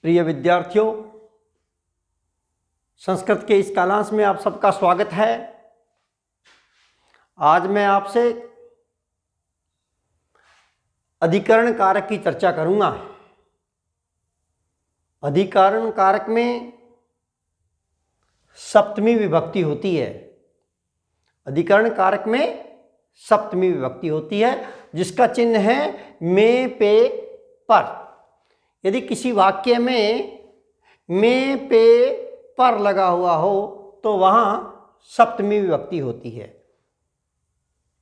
प्रिय विद्यार्थियों, संस्कृत के इस कालांश में आप सबका स्वागत है। आज मैं आपसे अधिकरण कारक की चर्चा करूंगा। अधिकरण कारक में सप्तमी विभक्ति होती है। अधिकरण कारक में सप्तमी विभक्ति होती है जिसका चिन्ह है में, पे, पर। यदि किसी वाक्य में, पे, पर लगा हुआ हो तो वहां सप्तमी विभक्ति होती है।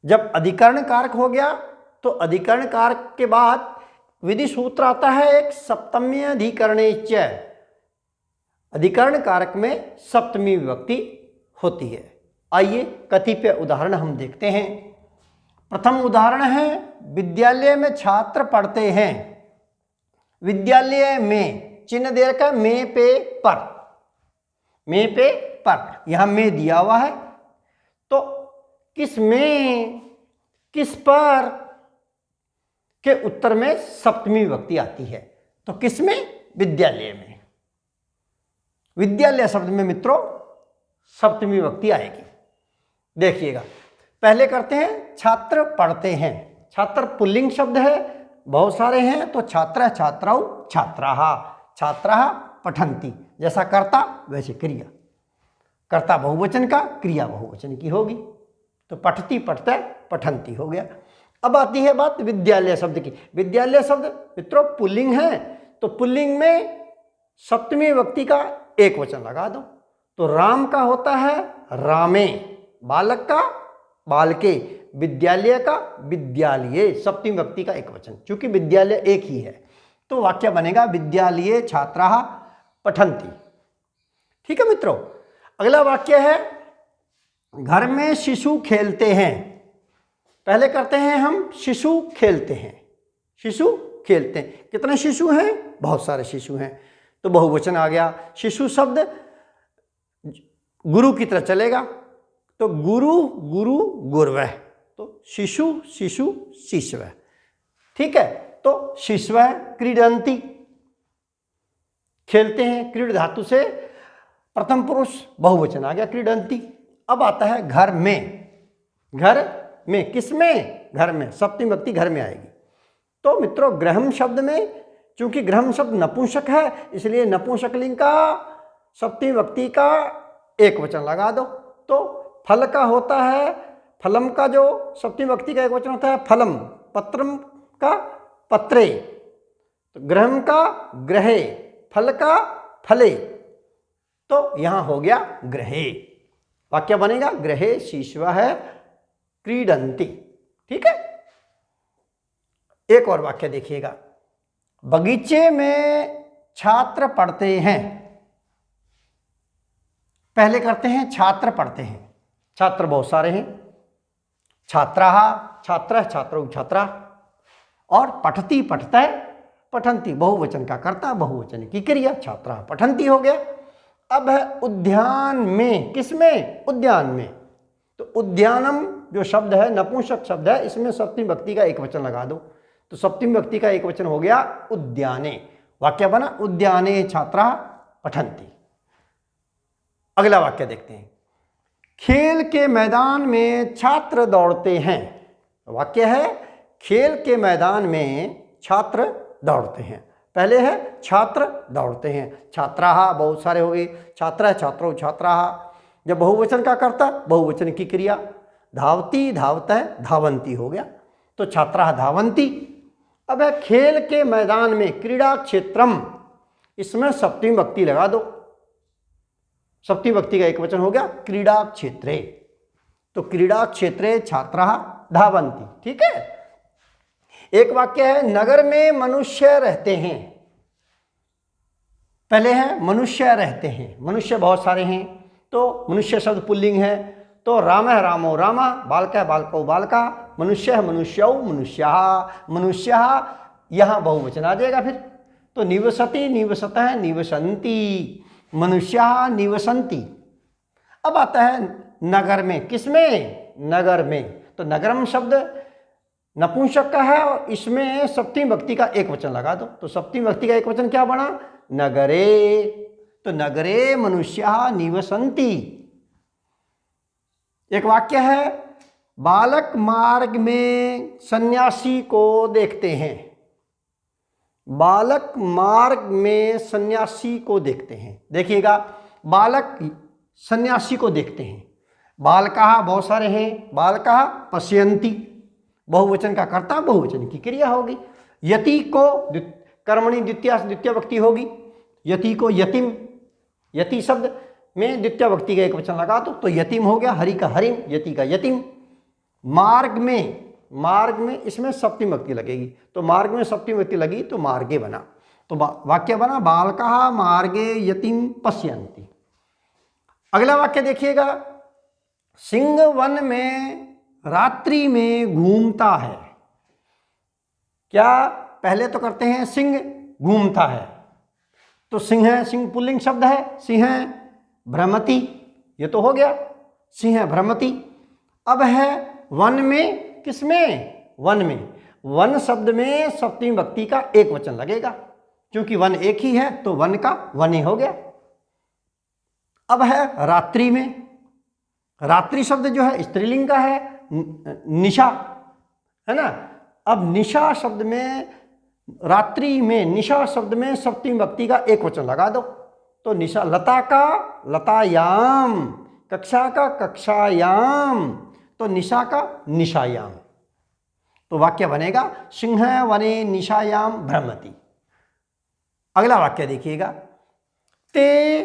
जब अधिकरण कारक हो गया तो अधिकरण कारक के बाद विधि सूत्र आता है एक सप्तम्य अधिकरणे च। अधिकरण कारक में सप्तमी विभक्ति होती है। आइए कतिपय उदाहरण हम देखते हैं। प्रथम उदाहरण है, विद्यालय में छात्र पढ़ते हैं। विद्यालय में चिन्ह दे रखा है में, पे, पर। में, पे, पर, यहां में दिया हुआ है तो किस में, किस पर के उत्तर में सप्तमी विभक्ति आती है। तो किस में? विद्यालय में। विद्यालय शब्द में मित्रों सप्तमी विभक्ति आएगी। देखिएगा, पहले करते हैं छात्र पढ़ते हैं। छात्र पुल्लिंग शब्द है, बहुत सारे हैं तो छात्र, छात्राओ, छात्राः, छात्राः पठन्ति। जैसा कर्ता वैसे क्रिया। कर्ता बहुवचन का, क्रिया बहुवचन की होगी तो पठती, पठते, पठन्ति हो गया। अब आती है बात विद्यालय शब्द की। विद्यालय शब्द मित्रों पुल्लिंग है तो पुल्लिंग में सप्तमी विभक्ति का एक वचन लगा दो। तो राम का होता है रामे, बालक का बालके, विद्यालय का विद्यालये, सप्तमी विभक्ति का एक वचन। चूंकि विद्यालय एक ही है तो वाक्य बनेगा विद्यालये छात्राः पठन्ति। ठीक है मित्रों। अगला वाक्य है, घर में शिशु खेलते हैं। पहले करते हैं हम शिशु खेलते हैं। शिशु खेलते हैं, कितने शिशु हैं? बहुत सारे शिशु हैं तो बहुवचन आ गया। शिशु शब्द गुरु की तरह चलेगा तो गुरु, गुरु, गुरवः, तो शिशु, शिशु, शिशवः। ठीक है, तो शिशवः क्रीडन्ति, खेलते हैं। क्रीड धातु से प्रथम पुरुष बहुवचन आ गया क्रीडन्ति। अब आता है घर में। घर में, किस में? घर में, सप्तमी विभक्ति घर में आएगी। तो मित्रों गृहम शब्द में, चूंकि गृहम शब्द नपुंसक है इसलिए नपुंसकलिंग का सप्तमी विभक्ति का एक वचन लगा दो। तो फल का होता है, फलम का जो सप्तमी विभक्ति का एक वचन होता है फलम, पत्रम का पत्रे, तो गृहम का गृहे, फल का फले, तो यहां हो गया गृहे। वाक्य बनेगा गृहे शिशवः क्रीडन्ति। ठीक है। एक और वाक्य देखिएगा, बगीचे में छात्र पढ़ते हैं। पहले करते हैं छात्र पढ़ते हैं। छात्र बहुत सारे हैं, छात्राः, छात्र, छात्रौ, छात्रा, और पठती, पठतः, पठन्ति, बहुवचन का कर्ता, बहुवचन की क्रिया, छात्राः पठन्ति हो गया। अब है उद्यान में। किस में? उद्यान में। तो उद्यानम जो शब्द है नपुंसक शब्द है, इसमें सप्तमी विभक्ति का एक वचन लगा दो तो सप्तमी विभक्ति का एक वचन हो गया उद्याने। वाक्य बना उद्याने छात्राः पठन्ति। अगला वाक्य देखते हैं, खेल के मैदान में छात्र दौड़ते हैं। वाक्य है खेल के मैदान में छात्र दौड़ते हैं। पहले है छात्र दौड़ते हैं, छात्राः बहुत सारे हो गए, छात्र, छात्रों, छात्राः। जब बहुवचन का करता बहुवचन की क्रिया, धावती, धावतः, धावन्ति हो गया तो छात्राः धावन्ति। अब है खेल के मैदान में, क्रीड़ा क्षेत्रम, इसमें सप्तमी विभक्ति लगा दो। सप्तमी विभक्ति का एक वचन हो गया क्रीड़ा क्षेत्रे, तो क्रीड़ा क्षेत्रे छात्राः धावन्ति। ठीक है। एक वाक्य है, नगर में मनुष्य रहते हैं। पहले है मनुष्य रहते हैं। मनुष्य बहुत सारे हैं तो मनुष्य शब्द पुल्लिंग है तो रामः रामो रामा, बालकः बालकौ बालका, मनुष्यः मनुष्यौ मनुष्याः मनुष्याः, यहाँ बहुवचन आ जाएगा फिर। तो निवसति, निवसतः, निवसन्ति, मनुष्याः निवसन्ति। अब आता है नगर में। किस में? नगर में। तो नगरम शब्द नपुंसक का है और इसमें सप्तमी विभक्ति का एक वचन लगा दो तो सप्तमी विभक्ति का एक वचन क्या बना? नगरे। तो नगरे मनुष्याः निवसन्ति। एक वाक्य है, बालक मार्ग में सन्यासी को देखते हैं। बालक मार्ग में सन्यासी को देखते हैं। देखिएगा, बालक सन्यासी को देखते हैं। बालकाः बहुत सारे हैं, बालकाः पश्यन्ति, बहुवचन का कर्ता, बहुवचन की क्रिया होगी। यति को कर्मणि द्वितीय व्यक्ति होगी। यति को यतिम, यति शब्द में द्वितीय व्यक्ति का एक वचन लगा दो तो यतिम हो गया। हरि का हरिम, यति का यतिम। मार्ग में इसमें सप्तमी व्यक्ति लगेगी, तो मार्ग में सप्तमी व्यक्ति लगी तो मार्गे बना। तो वाक्य बना, बालकाः मार्गे यतिम पश्यन्ति। अगला वाक्य देखिएगा, सिंह वन में रात्रि में घूमता है। क्या, पहले तो करते हैं सिंह घूमता है, तो सिंह है, सिंह पुल्लिंग शब्द है। सिंह भ्रमति, ये तो हो गया, सिंह भ्रमति। अब है वन में, किसमें, वन में। वन शब्द में सप्तमी व्यक्ति का एक वचन लगेगा, क्योंकि वन एक ही है तो वन का वन ही हो गया। अब है रात्रि में। रात्रि शब्द जो है स्त्रीलिंग का है, निशा है ना। अब निशा शब्द में, रात्रि में, निशा शब्द में सप्तमी व्यक्ति का एक वचन लगा दो तो निशा। लता का लतायाम, कक्षा का कक्षायाम, तो निशा का निशायाम। तो वाक्य बनेगा, सिंह वने निशायाम भ्रमति। अगला वाक्य देखिएगा, ते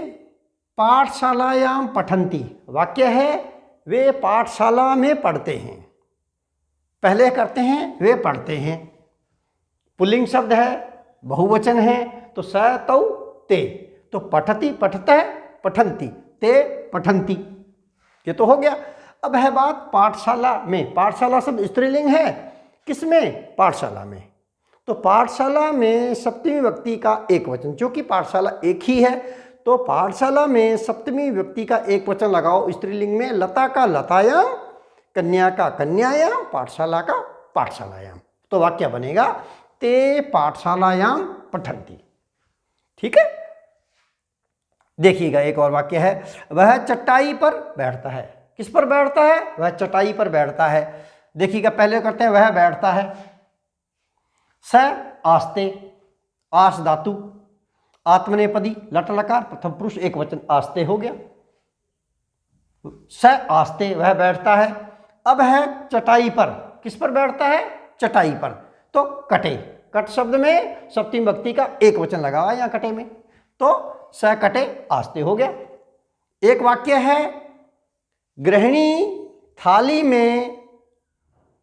पाठशालायाम पठन्ति। वाक्य है, वे पाठशाला में पढ़ते हैं। पहले करते हैं वे पढ़ते हैं, पुल्लिंग शब्द है, बहुवचन है, तो स तौ ते, तो पठति पठतः पठन्ति, ते पठन्ति, ये तो हो गया। अब है बात पाठशाला में। पाठशाला शब्द स्त्रीलिंग है, किसमें, पाठशाला में। तो पाठशाला में सप्तमी व्यक्ति का एक वचन, क्योंकि पाठशाला एक ही है तो पाठशाला में सप्तमी व्यक्ति का एक वचन लगाओ स्त्रीलिंग में। लता का लतायाम, कन्या का कन्यायाम, पाठशाला का पाठशालायाम। तो वाक्य बनेगा, ते पाठशालायाम पठन्ति। ठीक है। देखिएगा, एक और वाक्य है, वह चटाई पर बैठता है। किस पर बैठता है, वह चटाई पर बैठता है। देखिएगा, पहले करते हैं वह बैठता है। स आस्ते, आस धातु, आत्मनेपदी, लट लकार, प्रथम पुरुष एक वचन, आस्ते हो गया। स आस्ते, वह बैठता है। अब है चटाई पर। किस पर बैठता है, चटाई पर, तो कटे। कट शब्द में सप्तमी व्यक्ति का एक वचन लगा हुआ है यहाँ कटे में, तो स कटे आस्ते हो गया। एक वाक्य है, गृहिणी थाली में,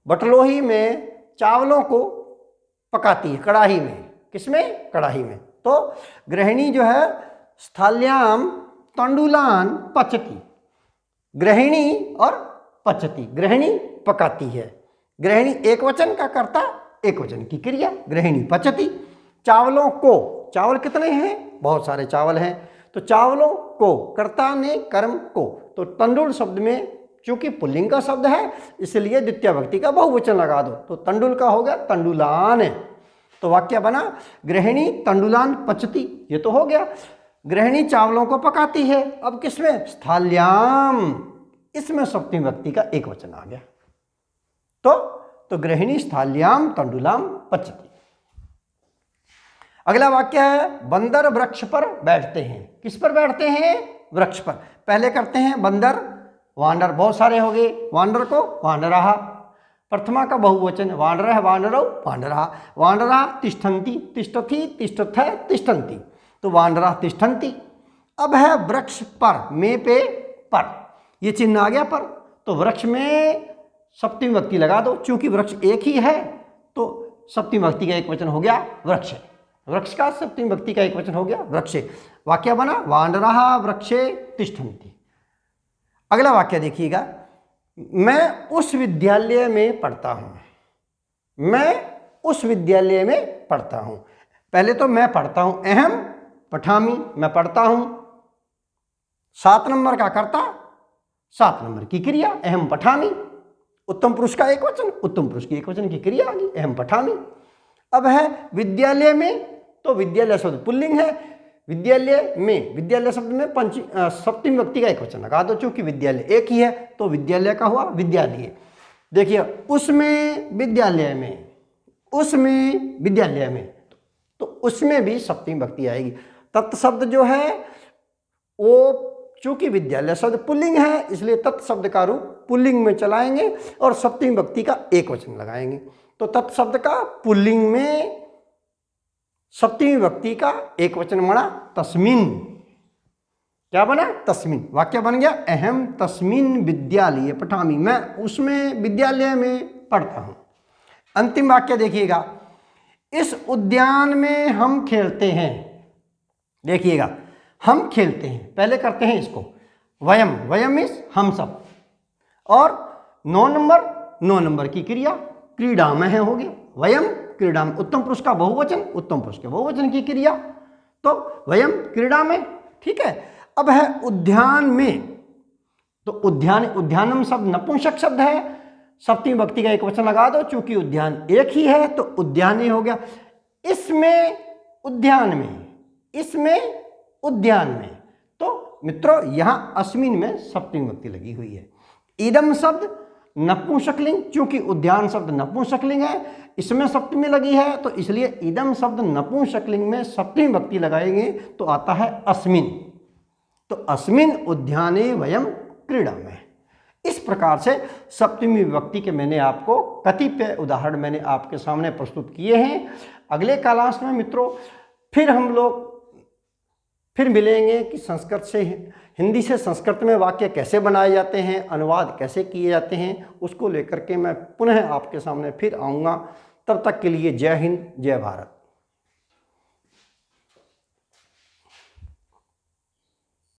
बटलोही में चावलों को पकाती है, कढ़ाई में। किसमें, कढ़ाई में। तो गृहिणी जो है, स्थाल्याम तंडुलान पचती। गृहिणी और पचती, गृहिणी पकाती है। गृहिणी एक वचन का कर्ता, एक वचन की क्रिया, गृहिणी पचती। चावलों को, चावल कितने हैं, बहुत सारे चावल हैं, तो चावलों को, कर्ता ने कर्म को। तो तंडुल शब्द में चूंकि पुल्लिंग का शब्द है इसलिए द्वितीय व्यक्ति का बहुवचन लगा दो, तो तंडुल का हो गया तंडुलान। तो वाक्य बना, गृहिणी तंडुलान पचती, ये तो हो गया। गृहिणी चावलों को पकाती है। अब किसमें, स्थाल्याम, इसमें सप्तमी व्यक्ति का एक वचन आ गया। तो गृहिणी स्थाल्याम तंडुलाम पचती। अगला वाक्य है, बंदर वृक्ष पर बैठते हैं। किस पर बैठते हैं, वृक्ष पर। पहले करते हैं बंदर, वानर बहुत सारे हो गए, वानर को वानराः, प्रथमा का बहुवचन, वानरः वानरौ वानराः, वानराः तिष्ठन्ति, तिष्ठति तिष्ठथः तिष्ठन्ति, तो वानराः तिष्ठन्ति। अब है वृक्ष पर, में पे पर, ये चिन्ह आ गया पर, तो वृक्ष में सप्तमी व्यक्ति लगा दो, चूंकि वृक्ष एक ही है तो सप्तमी व्यक्ति का एक वचन हो गया वृक्ष। वृक्ष का सप्तमी व्यक्ति का एक वचन हो गया वृक्षे। वाक्य बना, वानराः वृक्षे तिष्ठन्ति। अगला वाक्य देखिएगा, मैं उस विद्यालय में पढ़ता हूँ। मैं उस विद्यालय में पढ़ता हूँ। पहले तो मैं पढ़ता हूँ, अहम पठामी, मैं पढ़ता हूँ। 7 नंबर का कर्ता, 7 नंबर की क्रिया, अहम पठामी। उत्तम पुरुष का एक वचन, उत्तम पुरुष की एक वचन की क्रिया आ गई, अहम पठामी। अब है विद्यालय में, तो विद्यालय शब्द पुल्लिंग है, विद्यालय में, विद्यालय शब्द में सप्तमी विभक्ति का एक वचन लगा दो, चूंकि विद्यालय एक ही है तो विद्यालय का हुआ विद्यालय। देखिए उसमें विद्यालय में, उसमें विद्यालय में, तो उसमें भी सप्तमी विभक्ति आएगी। तत् शब्द जो है वो चूंकि विद्यालय शब्द पुल्लिंग है इसलिए तत् शब्द का रूप पुल्लिंग में चलाएंगे और सप्तमी विभक्ति का एक वचन लगाएंगे। तो तत् शब्द का पुल्लिंग में सप्तमी विभक्ति का एक वचन बना तस्मिन। क्या बना? तस्मिन। वाक्य बन गया अहम तस्मिन विद्यालय पठामि, मैं उसमें विद्यालय में पढ़ता हूं। अंतिम वाक्य देखिएगा, इस उद्यान में हम खेलते हैं। देखिएगा हम खेलते हैं, पहले करते हैं इसको वयम, वयम इस हम सब, और 9 नंबर की क्रिया क्रीडा में है, हो गया वयम क्रीडा में। उत्तम पुरुष का बहुवचन, उत्तम पुरुष के बहुवचन की क्रिया, तो वयम क्रीडा में। ठीक है, अब है उद्यान में, तो उद्यान, उद्यानम शब्द नपुंसक शब्द है, सप्तमी विभक्ति का एक वचन लगा दो, चूंकि उद्यान एक ही है तो उद्यान ही हो गया। इसमें उद्यान में, इसमें उद्यान में, तो मित्रों यहां अस्मिन में सप्तमी विभक्ति लगी हुई है। इदम शब्द नपुंसकलिंग, चूंकि उद्यान शब्द नपुंसकलिंग है इसमें सप्तमी लगी है तो इसलिए इदम शब्द नपुंसकलिंग में सप्तमी विभक्ति लगाएंगे तो आता है अस्मिन। तो अस्मिन उद्याने वयम क्रीडा में। इस प्रकार से सप्तमी विभक्ति के मैंने आपको कतिपय उदाहरण मैंने आपके सामने प्रस्तुत किए हैं। अगले क्लास में मित्रों फिर हम लोग फिर मिलेंगे कि संस्कृत से हिंदी से संस्कृत में वाक्य कैसे बनाए जाते हैं, अनुवाद कैसे किए जाते हैं, उसको लेकर के मैं पुनः आपके सामने फिर आऊँगा। तब तक के लिए जय हिंद, जय भारत।